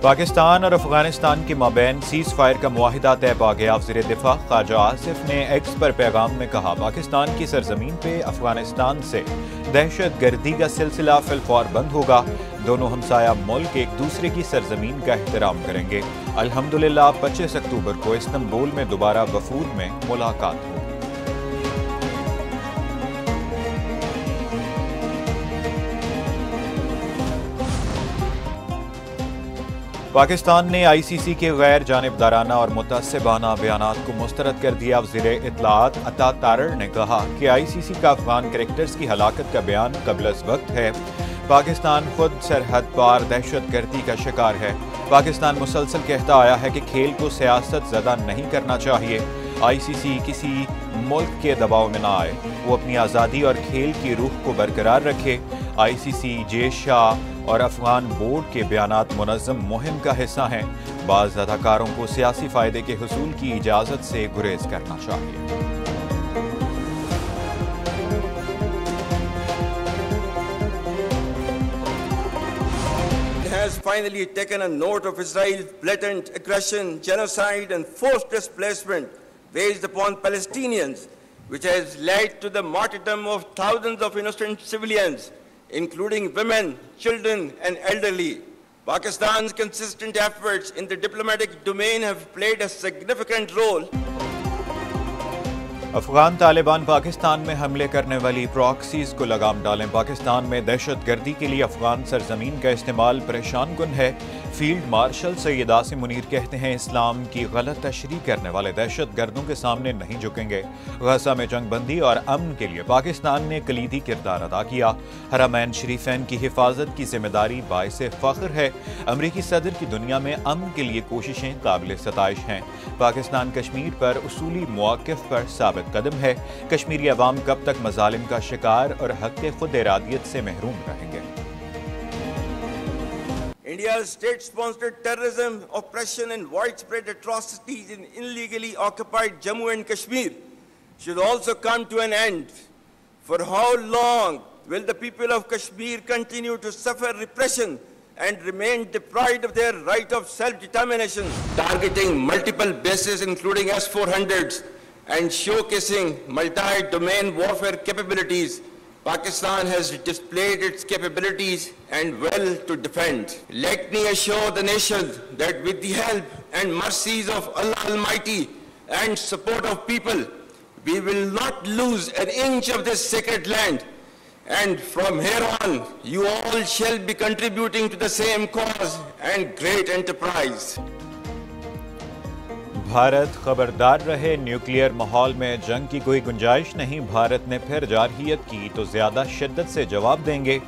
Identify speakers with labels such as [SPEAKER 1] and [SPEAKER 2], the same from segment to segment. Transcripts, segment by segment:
[SPEAKER 1] पाकिस्तान और अफगानिस्तान के माबैन cease fire का मुआहिदा तय पा गया। वज़ीर दिफा ख्वाजा आसिफ ने एक्स पर पैगाम में कहा, पाकिस्तान की सरजमीन पे अफगानिस्तान से दहशत गर्दी का सिलसिला फिलफौर बंद होगा। दोनों हमसाया मुल्क एक दूसरे की सरजमीन का एहतराम करेंगे। अल्हम्दुलिल्लाह 25 अक्टूबर को इस्तांबुल में दोबारा वफूद में मुलाकात होगी। पाकिस्तान ने ICC के गैर जानिबदाराना और मुतअस्सिबाना बयानात को मुस्तरद कर दिया। वज़ीर इत्तलाआत अता तारड़ ने कहा कि ICC का अफगान क्रिकेटर्स की हलाकत का बयान क़ब्ल-अज़-वक़्त है। पाकिस्तान खुद सरहद पार दहशत गर्दी का शिकार है। पाकिस्तान मुसलसल कहता आया है कि खेल को सियासत ज़दा नहीं करना चाहिए। ICC किसी मुल्क के दबाव में ना आए, वो अपनी आज़ादी और खेल की रूह को बरकरार रखे। ICC, जेशाह और अफगान बोर्ड के बयानात मुनज़्ज़म मुहिम का हिस्सा हैं। बाज़ अदाकारों को सियासी फ़ायदे के हुसूल की इजाज़त से गुरेज करना चाहिए।
[SPEAKER 2] Has finally taken a note of Israel's blatant aggression, genocide and forced displacement waged upon Palestinians, which has led to the martyrdom of thousands of innocent civilians, including women, children and elderly. Pakistan's consistent efforts in the diplomatic domain have played a significant role.
[SPEAKER 1] Afghan Taliban Pakistan में हमले करने वाली proxies को लगाम डालें। पाकिस्तान में दहशत गर्दी के लिए अफगान सरजमीन का इस्तेमाल परेशान कुन है। फील्ड मार्शल सैयद आसिम मुनीर कहते हैं, इस्लाम की गलत तशरीह करने वाले दहशत गर्दों के सामने नहीं झुकेंगे। गजा में जंगबंदी और अमन के लिए पाकिस्तान ने कलीदी किरदार अदा किया। हरमैन शरीफैन की हिफाजत की जिम्मेदारी बाइसे फ़ख्र है। अमरीकी सदर की दुनिया में अमन के लिए कोशिशें काबिल सताइश हैं। पाकिस्तान कश्मीर पर उसूली मौक़िफ़ पर साबित कदम है। कश्मीरी अवाम कब तक मजालिम का शिकार और हक़ खुद इरादियत से महरूम रहेंगे।
[SPEAKER 2] India's state-sponsored terrorism, oppression and widespread atrocities in illegally occupied Jammu and Kashmir should also come to an end. For how long will the people of Kashmir continue to suffer repression and remain deprived of their right of self-determination? Targeting multiple bases including S-400s and showcasing multi-domain warfare capabilities, Pakistan has displayed its capabilities and will to defend. Let me assure the nation that with the help and mercies of Allah Almighty and support of people, we will not lose an inch of this sacred land. And from here on, you all shall be contributing to the same cause and great enterprise.
[SPEAKER 1] Bharat खबरदार रहे, nuclear माहौल में जंग की कोई गुंजाइश नहीं। भारत ने फिर जारहियत की तो ज्यादा शिद्दत से जवाब देंगे।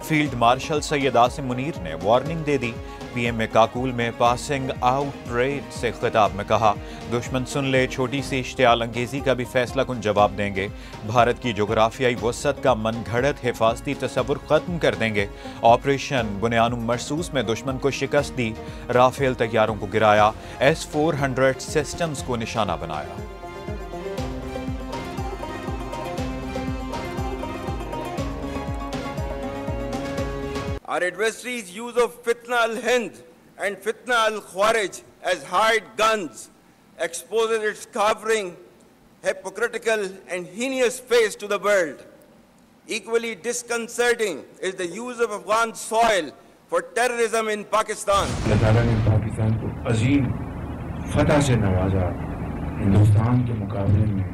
[SPEAKER 1] फील्ड मार्शल सैयद आसिम मुनीर ने वार्निंग दे दी। PM काकूल में पासिंग आउट परेड से खिताब में कहा, दुश्मन सुन ले, छोटी सी इश्तियाल अंगेजी का भी फैसला कुन जवाब देंगे। भारत की जोग्राफियाई वसत का मनगढ़ंत हिफाजती तसव्वुर खत्म कर देंगे। ऑपरेशन बुनियानुम मरसूस में दुश्मन को शिकस्त दी। राफेल तैयारों को गिराया। S-400 सिस्टम्स को निशाना बनाया।
[SPEAKER 2] Our adversaries' use of Fitna al-Hind and Fitna al-Khwarij as hired guns exposes its cowering, hypocritical and heinous face to the world. Equally disconcerting is the use of Afghan soil for terrorism in Pakistan.
[SPEAKER 3] अल्लाह ताला ने पाकिस्तान को अजीम फतह से नवाजा। हिंदुस्तान के मुकाबले में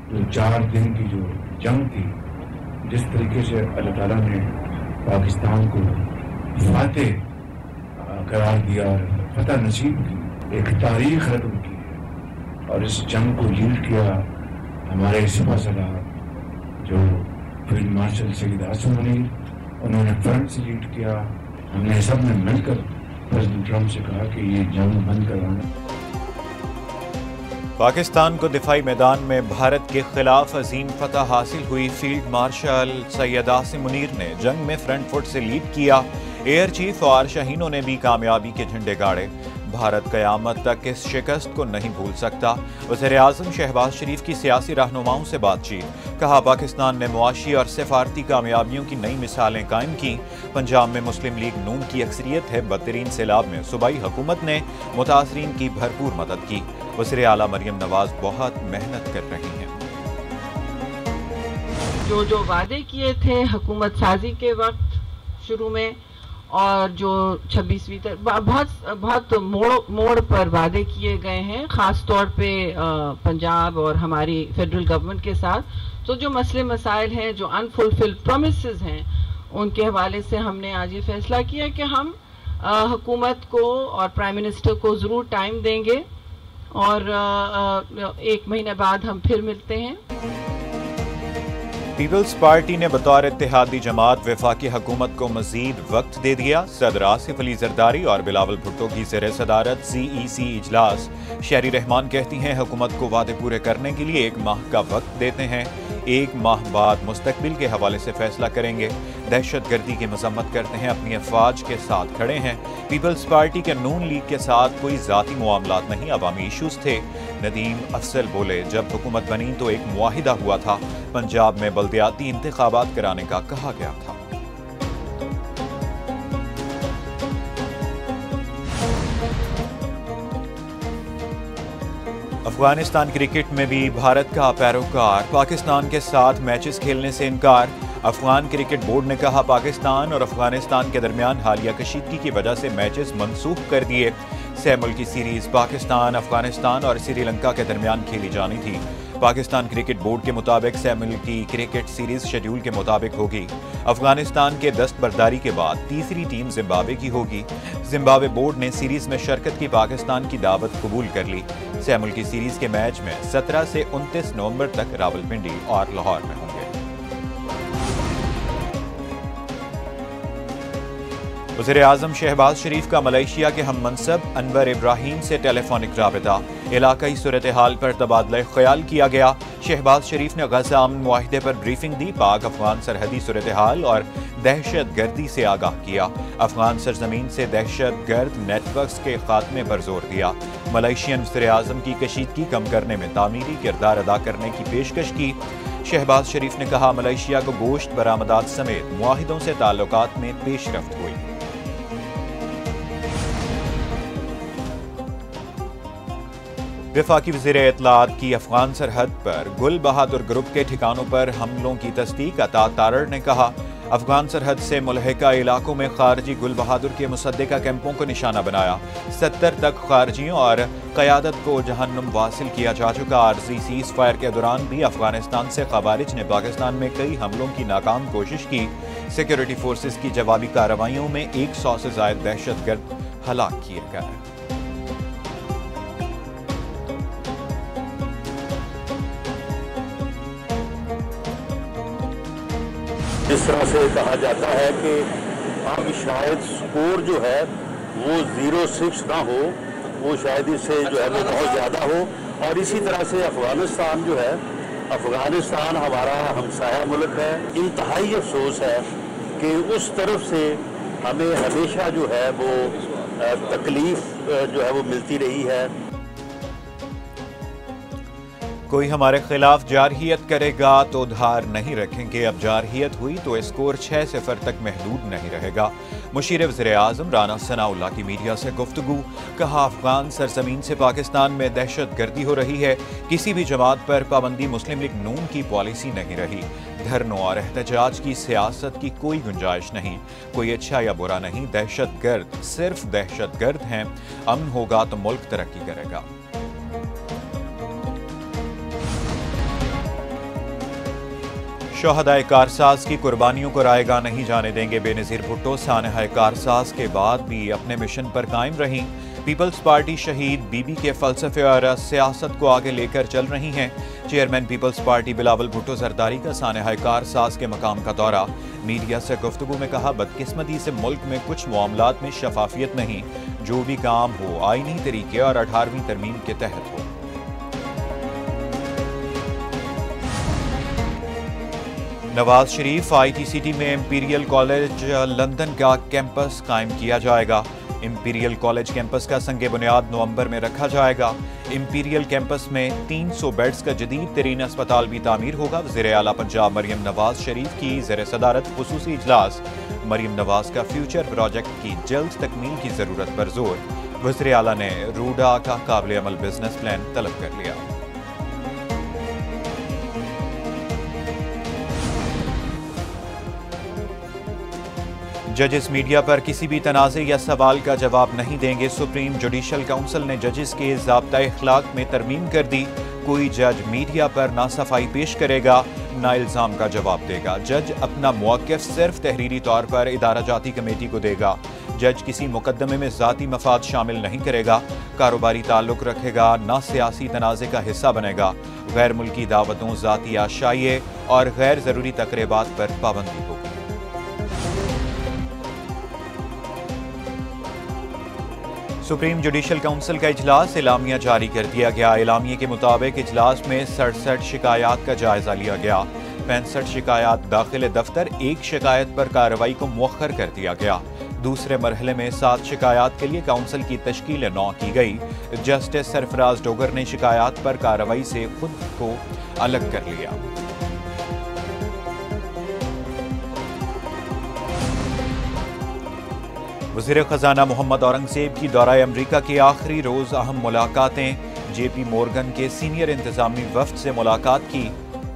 [SPEAKER 3] जो 4 दिन की जो जंग थी, जिस तरीके से अल्लाह ताला ने पाकिस्तान को फातेह करार दिया और फतह नसीब की, एक तारीख रकम की है। और इस जंग को लीड किया हमारे सिपह सलार जो फील्ड मार्शल सैयद आसिम मुनीर, उन्होंने फ्रंट से लीड किया। हमने सब ने मिलकर प्रेसिडेंट ट्रंप से कहा कि ये जंग बंद करवाना।
[SPEAKER 1] पाकिस्तान को दिफाई मैदान में भारत के खिलाफ अजीम फतह हासिल हुई। फील्ड मार्शल सैयद आसिम मुनीर ने जंग में फ्रंट फुट से लीड किया। एयर चीफ और शाहीनों ने भी कामयाबी के झंडे गाड़े। भारत क़यामत तक इस शिकस्त को नहीं भूल सकता। वज़ीर-ए-आज़म शहबाज शरीफ की सियासी रहनुमाओं से बातचीत, कहा पाकिस्तान ने मुआशी और सिफारती कामयाबियों की नई मिसालें कायम की। पंजाब में मुस्लिम लीग नून की अक्सरियत है, बदतरीन सैलाब में सूबाई हुकूमत ने मुतासरीन की भरपूर मदद की। वज़ीर आला मरियम नवाज बहुत मेहनत कर रही हैं।
[SPEAKER 4] जो वादे किए थे हुकूमत साजी के वक्त शुरू में, और जो 26वीं तक बहुत मोड़ पर वादे किए गए हैं, ख़ास तौर पे पंजाब और हमारी फेडरल गवर्नमेंट के साथ। तो जो मसले मसाइल हैं, जो अनफुलफिल्ड प्रोमिसेस हैं, उनके हवाले से हमने आज ये फैसला किया कि हम हुकूमत को और प्राइम मिनिस्टर को ज़रूर टाइम देंगे और 1 महीने बाद हम फिर मिलते हैं।
[SPEAKER 1] पीपल्स पार्टी ने बतौर इत्तेहादी जमात वफाकी हुकूमत को मजीद वक्त दे दिया। सदर आसिफ अली जरदारी और बिलावल भुट्टो की ज़ेर सदारत CEC इजलास। शहरी रहमान कहती हैं हुकूमत को वादे पूरे करने के लिए 1 माह का वक्त देते हैं, 1 माह बाद मुस्तकबिल के हवाले से फैसला करेंगे। दहशत गर्दी की मजम्मत करते हैं, अपनी अफवाज के साथ खड़े हैं। पीपल्स पार्टी के नून लीग के साथ कोई ज़ाती मामलात नहीं, अवामी इशूज़ थे। नदीम अफजल बोले, जब हुकूमत बनी तो एक मुआहिदा हुआ था, पंजाब में बल्दियाती इंतखाबात कराने का कहा गया था। अफगानिस्तान क्रिकेट में भी भारत का पैरोकार, पाकिस्तान के साथ मैचेस खेलने से इनकार। अफगान क्रिकेट बोर्ड ने कहा पाकिस्तान और अफगानिस्तान के दरमियान हालिया कशीदगी की वजह से मैचेस मनसूख कर दिए। 6 मुल्की सीरीज पाकिस्तान, अफगानिस्तान और श्रीलंका के दरमियान खेली जानी थी। पाकिस्तान क्रिकेट बोर्ड के मुताबिक 6 मुल्की क्रिकेट सीरीज शेड्यूल के मुताबिक होगी। अफगानिस्तान के दस्तबरदारी के बाद तीसरी टीम जिम्बाब्वे की होगी। जिम्बाब्वे बोर्ड ने सीरीज में शिरकत की पाकिस्तान की दावत कबूल कर ली। 6 मुल्की सीरीज के मैच में 17 से 29 नवंबर तक रावलपिंडी और लाहौर में होंगे। वज़ीर-ए-आज़म शहबाज शरीफ का मलेशिया के हम मनसब अनवर इब्राहीम से टेलीफोनिक राबिता, इलाकाई सूरत हाल पर तबादला ख्याल किया गया। शहबाज शरीफ ने गज़ा अमन मुआहिदे पर ब्रीफिंग दी, पाक अफगान सरहदी सूरत हाल और दहशत गर्दी से आगाह किया। अफगान सरजमीन से दहशत गर्द नेटवर्क्स के खात्मे पर जोर दिया। मलेशियन वज़ीर-ए-आज़म की कशीदगी कम करने में तामीरी किरदार अदा करने की पेशकश की। शहबाज शरीफ ने कहा मलेशिया को गोश्त बरामदात समेत मुआहिदों से ताल्लुकात में पेशरफ्त हुई। वफाकी वज़ीर इत्तलाआत की अफगान सरहद पर गुल बहादुर ग्रुप के ठिकानों पर हमलों की तस्दीक। अता तारड़ ने कहा अफगान सरहद से मुलहिका इलाकों में खारजी गुल बहादुर के मुसद्दिका कैंपों को निशाना बनाया। 70 तक खारजियों और क़यादत को जहन्नुम वासिल किया जा चुका। आर्जी सीज़ फायर के दौरान भी अफगानिस्तान से खवारिज ने पाकिस्तान में कई हमलों की नाकाम कोशिश की। सिक्योरिटी फोर्सेस की जवाबी कार्रवाइयों में 100 से ज़ायद दहशत गर्द हलाक किए गए।
[SPEAKER 5] जिस तरह से कहा जाता है कि अब शायद स्कोर जो है वो 0-6 ना हो, वो शायद इससे जो है वो बहुत ज़्यादा हो। और इसी तरह से अफगानिस्तान जो है, अफगानिस्तान हमारा हमसाया मुल्क है। इंतहाई अफसोस है कि उस तरफ से हमें हमेशा जो है वो तकलीफ जो है वो मिलती रही है।
[SPEAKER 1] कोई हमारे खिलाफ जारहियत करेगा तो धार नहीं रखेंगे। अब जारहियत हुई तो स्कोर 6-0 तक महदूद नहीं रहेगा। मुशीर वज़ीर-ए-आज़म राना सनाउल्लाह की मीडिया से गुफ्तगू, कहा अफगान सरजमीन से पाकिस्तान में दहशत गर्दी हो रही है। किसी भी जमात पर पाबंदी मुस्लिम लीग नून की पॉलिसी नहीं रही। धरनों और एहतजाज की सियासत की कोई गुंजाइश नहीं। कोई अच्छा या बुरा नहीं, दहशत गर्द सिर्फ दहशत गर्द हैं। अमन होगा तो मुल्क तरक्की करेगा। शोहदाए कारसाज की कुर्बानियों को रायगा नहीं जाने देंगे। बेनज़ीर भुट्टो सानहा कारसाज के बाद भी अपने मिशन पर कायम रहीं। पीपल्स पार्टी शहीद बीबी के फलसफे और सियासत को आगे लेकर चल रही हैं। Chairman peoples party Bilawal Bhutto Zardari का सानहा कारसाज के मकाम का दौरा। मीडिया से गुफ्तगू में कहा बदकिस्मती से मुल्क में कुछ मामलात में शफाफियत नहीं। जो भी काम हो आईनी तरीके और 18वीं तरमीम के तहत हो। नवाज शरीफ ITCT में इंपीरियल कॉलेज लंदन का कैंपस कायम किया जाएगा। इंपीरियल कॉलेज कैंपस का संगे बुनियाद नवंबर में रखा जाएगा। इंपीरियल कैंपस में 300 बेड्स का जदीद तरीन अस्पताल भी तामीर होगा। वज़ीर आला पंजाब मरियम नवाज शरीफ की ज़ेर सदारत खुसूसी इजलास। मरियम नवाज का फ्यूचर प्रोजेक्ट की जल्द तकमील की जरूरत पर जोर। वज़ीर आला ने रूडा का काबिल अमल बिजनेस प्लान तलब कर लिया। जजेस मीडिया पर किसी भी तनाज़े या सवाल का जवाब नहीं देंगे। सुप्रीम जुडिशल काउंसिल ने जजेस के ज़ाब्ता इख्लाक में तरमीम कर दी। कोई जज मीडिया पर नासफाई पेश करेगा, ना इल्ज़ाम का जवाब देगा। जज अपना मौक़िफ़ सिर्फ तहरीरी तौर पर इदारा जाती कमेटी को देगा। जज किसी मुकदमे में ज़ाती मफाद शामिल नहीं करेगा, कारोबारी ताल्लुक रखेगा, ना सियासी तनाज़े का हिस्सा बनेगा। गैर मुल्की दावतों, ज़ाती आशाइए और गैर ज़रूरी तकरीबात पर पाबंदी होगी। सुप्रीम जुडिशल काउंसिल का इजलास एलामिया जारी कर दिया गया। एलामिया के मुताबिक इजलास में 67 शिकायत का जायजा लिया गया। 65 शिकायत दाखिल दफ्तर, 1 शिकायत पर कार्रवाई को मुअख्खर कर दिया गया। दूसरे मरहले में 7 शिकायत के लिए काउंसिल की तश्कील 9 की गई। जस्टिस सरफराज डोगर ने शिकायत पर कार्रवाई से खुद को अलग कर लिया। वज़ीर ख़ज़ाना मोहम्मद औरंगज़ेब की दौरा अमरीका के आखिरी रोज़ अहम मुलाकातें। JP मोर्गन के सीनियर इंतज़ामी वफ़द से मुलाकात की।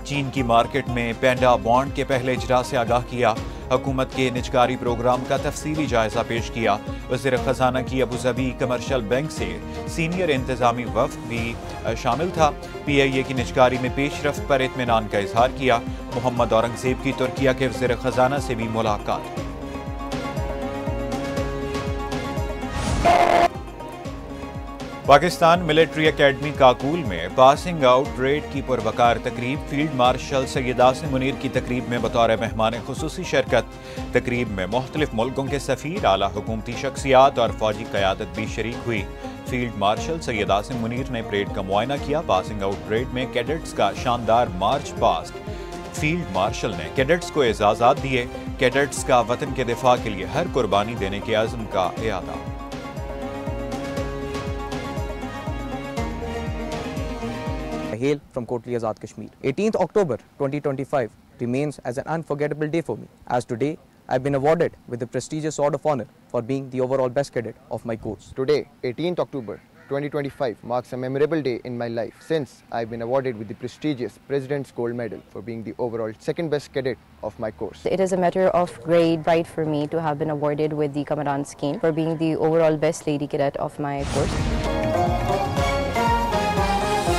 [SPEAKER 1] चीन की मार्केट में पैंडा बॉन्ड के पहले इजरा से आगाह किया। हुकूमत के निजकारी प्रोग्राम का तफसीली जायजा पेश किया। वज़ीर ख़ज़ाना की अबू धाबी कमर्शियल बैंक से सीनियर इंतज़ामी वफ़द भी शामिल था। PIA की निजकारी में पेशरफ्त पर इत्मीनान का इजहार किया। मोहम्मद औरंगज़ेब की तुर्किया के वज़ीर ख़ज़ाना से भी मुलाकात हुई। पाकिस्तान मिलिट्री एकेडमी काकूल में पासिंग आउट परेड की पुरवकार तकरीब। फील्ड मार्शल सैयद आसिम मुनीर की तकरीब में बतौर मेहमान खुसूसी शिरकत। तकरीब में मुख्तलिफ मुल्कों के सफ़ीर, आला हुकूमती शख्सियात और फौजी क़यादत भी शरीक हुई। फील्ड मार्शल सैयद आसिम मुनीर ने परेड का मुआयना किया। पासिंग आउट परेड में कैडेट्स का शानदार मार्च पास्ट। फील्ड मार्शल ने कैडेट्स को एजाज़ात दिए। कैडेट्स का वतन के दिफा के लिए हर कुर्बानी देने के अज़्म का इयादा।
[SPEAKER 6] I hail from Kotli Azad, Kashmir. 18th October 2025 remains as an unforgettable day for me, as today I've been awarded with the prestigious Sword of Honor for being the overall best cadet of my course.
[SPEAKER 7] Today, 18th October 2025 marks a memorable day in my life since I've been awarded with the prestigious President's Gold Medal for being the overall second best cadet of my course.
[SPEAKER 8] It is a matter of great pride for me to have been awarded with the Commandant Scheme for being the overall best lady cadet of my course.